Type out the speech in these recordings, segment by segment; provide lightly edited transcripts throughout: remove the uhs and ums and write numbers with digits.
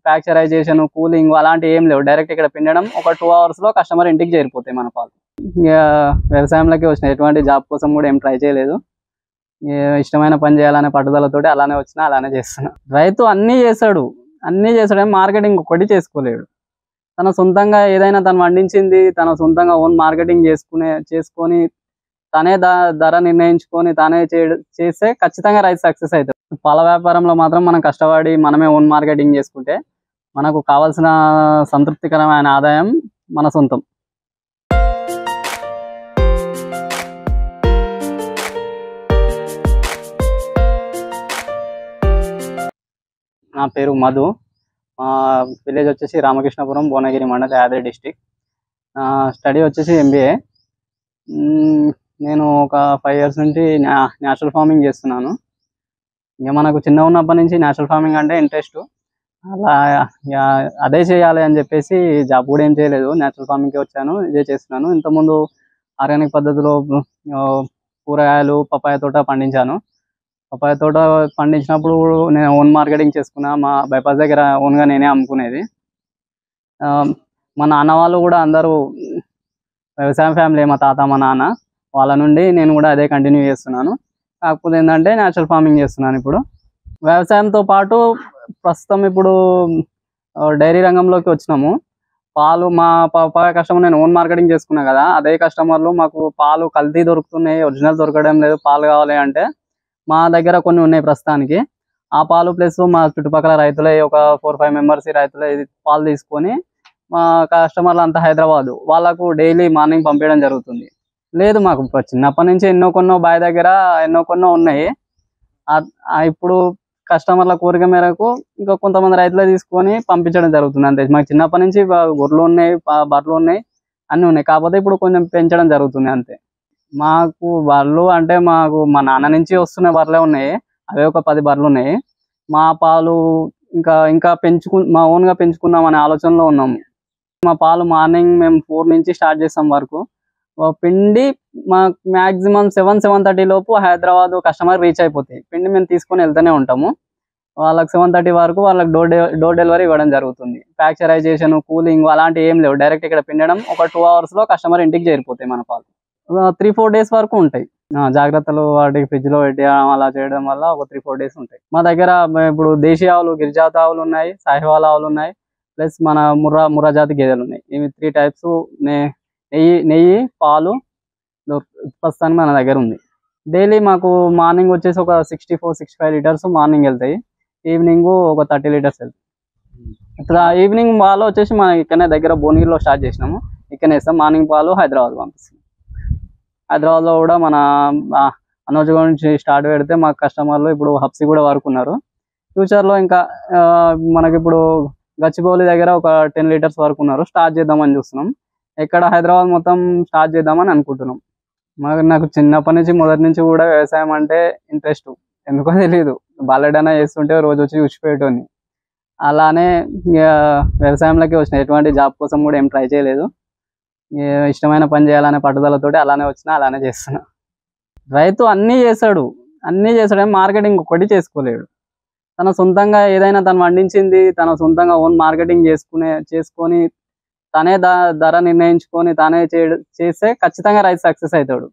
ఫ్యాక్చరైజేషన్, cooling అలాంటి ఏం లేవు. డైరెక్ట్ ఇక్కడ పిండడం, ఒక 2 hours లో కస్టమర్ ఇంటికి చేరిపోతాయి మన పాలు. ఇక వ్యవసాయంలోకి వచ్చిన ఎటువంటి జాబ్ కోసం కూడా ఏం ట్రై చేయలేదు. ఇష్టమైన పని చేయాలనే పట్టుదలతోటి అలానే వచ్చినా అలానే చేస్తున్నా. రైతు అన్నీ చేస్తాడు కానీ మార్కెటింగ్ ఒక్కటి చేసుకోలేడు. తన సొంతంగా ఏదైనా తను పండించింది తన సొంతంగా ఓన్ మార్కెటింగ్ చేసుకొని తనే ధర నిర్ణయించుకొని తానే చేస్తే ఖచ్చితంగా రైతు సక్సెస్ అవుతాడు. పాల వ్యాపారంలో మాత్రం మనం కష్టపడి మనమే ఓన్ మార్కెటింగ్ చేసుకుంటే మనకు కావాల్సిన సంతృప్తికరమైన ఆదాయం మన సొంతం. నా పేరు మధు. విలేజ్ వచ్చేసి రామకృష్ణపురం, భువనగిరి మండల్, యాదాద్రి డిస్టిక్. స్టడీ వచ్చేసి MBA. నేను ఒక 5 years నుంచి న్యాచురల్ ఫార్మింగ్ చేస్తున్నాను. ఇక మనకు చిన్న ఉన్నప్పటి నుంచి న్యాచురల్ ఫార్మింగ్ అంటే ఇంట్రెస్ట్. అలా అదే చేయాలి అని చెప్పేసి జాబ్ కూడా ఏం చేయలేదు, న్యాచురల్ ఫార్మింగ్కి వచ్చాను, ఇదే చేస్తున్నాను. ఇంతకుముందు ఆర్గానిక్ పద్ధతిలో కూరగాయలు, పపాయ తోట పండించాను. పపాయ తోట పండించినప్పుడు నేను ఓన్ మార్కెటింగ్ చేసుకున్నా. మా బైపాస్ దగ్గర ఓన్గా నేనే అమ్ముకునేది. మా నాన్న వాళ్ళు కూడా అందరూ వ్యవసాయం ఫ్యామిలీ, మా తాత మా నాన్న వాళ్ళ నుండి నేను కూడా అదే కంటిన్యూ చేస్తున్నాను. కాకపోతే ఏంటంటే న్యాచురల్ ఫార్మింగ్ చేస్తున్నాను ఇప్పుడు. వ్యవసాయంతో పాటు ప్రస్తుతం ఇప్పుడు డైరీ రంగంలోకి వచ్చినాము. పాలు మా పపాయ కస్టమర్ నేను ఓన్ మార్కెటింగ్ చేసుకున్నా కదా, అదే కస్టమర్లు మాకు పాలు కల్తీ దొరుకుతున్నాయి, ఒరిజినల్ దొరకడం లేదు, పాలు కావాలి అంటే మా దగ్గర కొన్ని ఉన్నాయి ప్రస్తుతానికి. ఆ పాలు ప్లస్ మా చుట్టుపక్కల రైతులే ఒక 4-5 members రైతులే పాలు తీసుకొని మా కస్టమర్లు అంతా హైదరాబాద్ వాళ్ళకు డైలీ మార్నింగ్ పంపించడం జరుగుతుంది. లేదు, మాకు చిన్నప్పటి నుంచి ఎన్నో కొన్నో బావి దగ్గర ఎన్నో కొన్నో ఉన్నాయి. ఇప్పుడు కస్టమర్ల కోరిక మేరకు ఇంకా కొంతమంది రైతులే తీసుకొని పంపించడం జరుగుతుంది అంతే. మాకు చిన్నప్పటి నుంచి గొర్రెలు ఉన్నాయి, బర్రెలు ఉన్నాయి, అన్నీ ఉన్నాయి. కాకపోతే ఇప్పుడు కొంచెం పెంచడం జరుగుతుంది అంతే. మాకు బర్రెలు అంటే మాకు మా నాన్న నుంచి వస్తున్న బర్రెలే ఉన్నాయి. అవే ఒక 10 బర్రెలు ఉన్నాయి. మా పాలు ఇంకా మా ఓన్గా పెంచుకుందాం అనే ఆలోచనలో ఉన్నాము. మా పాలు మార్నింగ్ మేము 4 నుంచి స్టార్ట్ చేస్తాం వరకు పిండి మాకు మ్యాక్సిమం 7-7:30 లోపు హైదరాబాద్ కస్టమర్ రీచ్ అయిపోతాయి. పిండి మేము తీసుకొని వెళ్తూనే ఉంటాము. వాళ్ళకి 7:30 వరకు వాళ్ళకి డోర్ డెలివరీ ఇవ్వడం జరుగుతుంది. ఫ్యాక్చరైజేషన్, కూలింగ్ అలాంటి ఏం లేవు. డైరెక్ట్ ఇక్కడ పిండడం, ఒక 2 hours లో కస్టమర్ ఇంటికి చేరిపోతాయి మన పాలు. 3-4 days వరకు ఉంటాయి. జాగ్రత్తలు వాటికి ఫ్రిడ్జ్లో పెట్టడం అలా చేయడం వల్ల ఒక 3-4 days ఉంటాయి. మా దగ్గర ఇప్పుడు దేశీ ఆవులు, గిరిజాత ఆవులు ఉన్నాయి, సాహివాల్ ఆవులు ఉన్నాయి, ప్లస్ మన ముర్రా జాతి గేదెలు ఉన్నాయి. ఇవి 3 types. నెయ్యి, పాలు ప్రస్తుతానికి మన దగ్గర ఉంది. డైలీ మాకు మార్నింగ్ వచ్చేసి ఒక 64-65 liters మార్నింగ్ వెళ్తాయి. ఈవినింగ్ ఒక 30 liters వెళ్తాయి. ఇట్లా ఈవినింగ్ పాలు వచ్చేసి మనం ఇక్కడనే దగ్గర భువనగిరిలో స్టార్ట్ చేసినాము. ఇక్కడనే ఇస్తాం. మార్నింగ్ పాలు హైదరాబాద్ పంపిస్తాం. హైదరాబాద్లో కూడా మన అనోజ్ నుంచి స్టార్ట్ పెడితే మా కస్టమర్లు ఇప్పుడు హబ్సీ కూడా వరకు ఉన్నారు. ఫ్యూచర్లో ఇంకా మనకి ఇప్పుడు గచ్చిబౌలి దగ్గర ఒక 10 liters వరకు ఉన్నారు. స్టార్ట్ చేద్దామని చూస్తున్నాం. ఇక్కడ హైదరాబాద్ మొత్తం స్టార్ట్ చేద్దామని అనుకుంటున్నాం. నాకు చిన్నప్పటి నుంచి మొదటి నుంచి కూడా వ్యవసాయం అంటే ఇంట్రెస్ట్. ఎందుకో తెలియదు, బాలెడైనా చేస్తుంటే రోజు వచ్చి చూసిపోయేటోని. అలానే వ్యవసాయంలోకి వచ్చిన ఎటువంటి జాబ్ కోసం కూడా ఏం ట్రై చేయలేదు. ఇష్టమైన పని చేయాలనే పట్టుదలతోటి అలానే వచ్చినా అలానే చేస్తున్నా. రైతు అన్నీ చేస్తాడు కానీ మార్కెటింగ్ ఒక్కటి చేసుకోలేడు. తన సొంతంగా ఏదైనా తను పండించింది తన సొంతంగా ఓన్ మార్కెటింగ్ చేసుకొని తనే ధర నిర్ణయించుకొని తానే చేస్తే ఖచ్చితంగా రైతు సక్సెస్ అవుతాడు.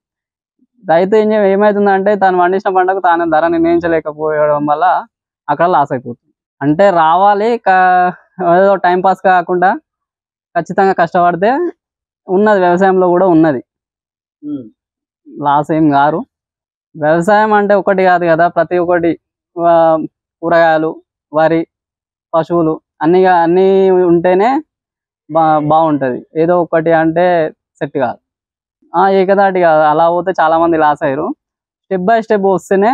రైతు ఏమవుతుందంటే తను పండించిన పంటకు తానే ధర నిర్ణయించలేకపోవడం వల్ల అక్కడ లాస్ అయిపోతుంది. అంటే రావాలి, ఏదో టైంపాస్ కాకుండా ఖచ్చితంగా కష్టపడితే ఉన్నది, వ్యవసాయంలో కూడా ఉన్నది, లాస్ ఏం కారు. వ్యవసాయం అంటే ఒకటి కాదు కదా, ప్రతి ఒక్కటి కూరగాయలు, వరి, పశువులు అన్నీ ఉంటేనే బాగుంటుంది. ఏదో ఒకటి అంటే సెట్ కాదు, ఏకదాటి కాదు. అలా పోతే చాలా మంది లాస్ అయ్యారు. స్టెప్ బై స్టెప్ వస్తేనే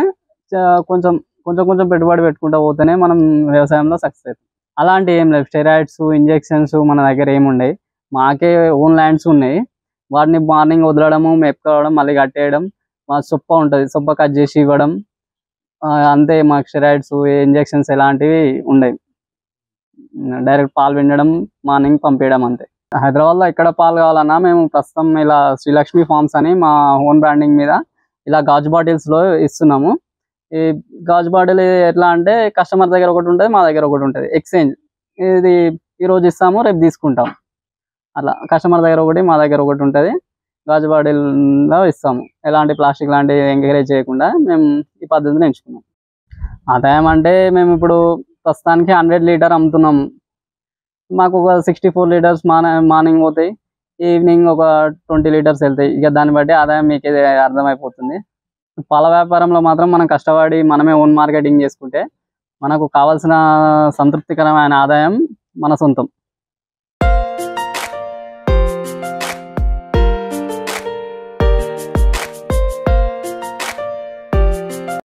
కొంచెం పెట్టుబడి పెట్టుకుంటూ పోతేనే మనం వ్యవసాయంలో సక్సెస్ అవుతాం. అలాంటి ఏం లేదు. స్టెరాయిడ్స్, ఇంజెక్షన్స్ మన దగ్గర ఏముండవు. మాకే ఓన్ ల్యాండ్స్ ఉన్నాయి. వాటిని మార్నింగ్ వదలడము, మేపుకోవడం, మళ్ళీ కట్టేయడం, సొప్ప ఉంటుంది, సొప్ప కట్ చేసి ఇవ్వడం అంతే. మాకు స్టెరాయిడ్స్, ఇంజెక్షన్స్ ఎలాంటివి ఉండవు. డైరెక్ట్ పాలు పిండడం, మార్నింగ్ పంపించడం అంతే. హైదరాబాద్లో ఎక్కడ పాలు కావాలన్నా మేము ప్రస్తుతం ఇలా శ్రీలక్ష్మి ఫార్మ్స్ అని మా ఓన్ బ్రాండింగ్ మీద ఇలా గాజు బాటిల్స్లో ఇస్తున్నాము. ఈ గాజు బాటిల్ ఎట్లా అంటే కస్టమర్ దగ్గర ఒకటి ఉంటుంది, మా దగ్గర ఒకటి ఉంటుంది. ఎక్స్చేంజ్ ఇది ఈరోజు ఇస్తాము, రేపు తీసుకుంటాం. అట్లా కస్టమర్ దగ్గర ఒకటి, మా దగ్గర ఒకటి ఉంటుంది. గాజు బాటిల్లో ఇస్తాము. ఎలాంటి ప్లాస్టిక్ లాంటివి ఎంకరేజ్ చేయకుండా మేము ఈ పద్ధతిని ఎంచుకున్నాం. ఆదాయం అంటే మేము ఇప్పుడు ప్రస్తుతానికి 100 లీటర్ అమ్ముతున్నాము. మాకు ఒక 64 లీటర్స్ మార్నింగ్ పోతాయి, ఈవినింగ్ ఒక 20 లీటర్స్ వెళ్తాయి. ఇక దాన్ని బట్టి ఆదాయం మీకు అర్థమైపోతుంది. పాల వ్యాపారంలో మాత్రం మనం కష్టపడి మనమే ఓన్ మార్కెటింగ్ చేసుకుంటే మనకు కావాల్సిన సంతృప్తికరమైన ఆదాయం మన సొంతం.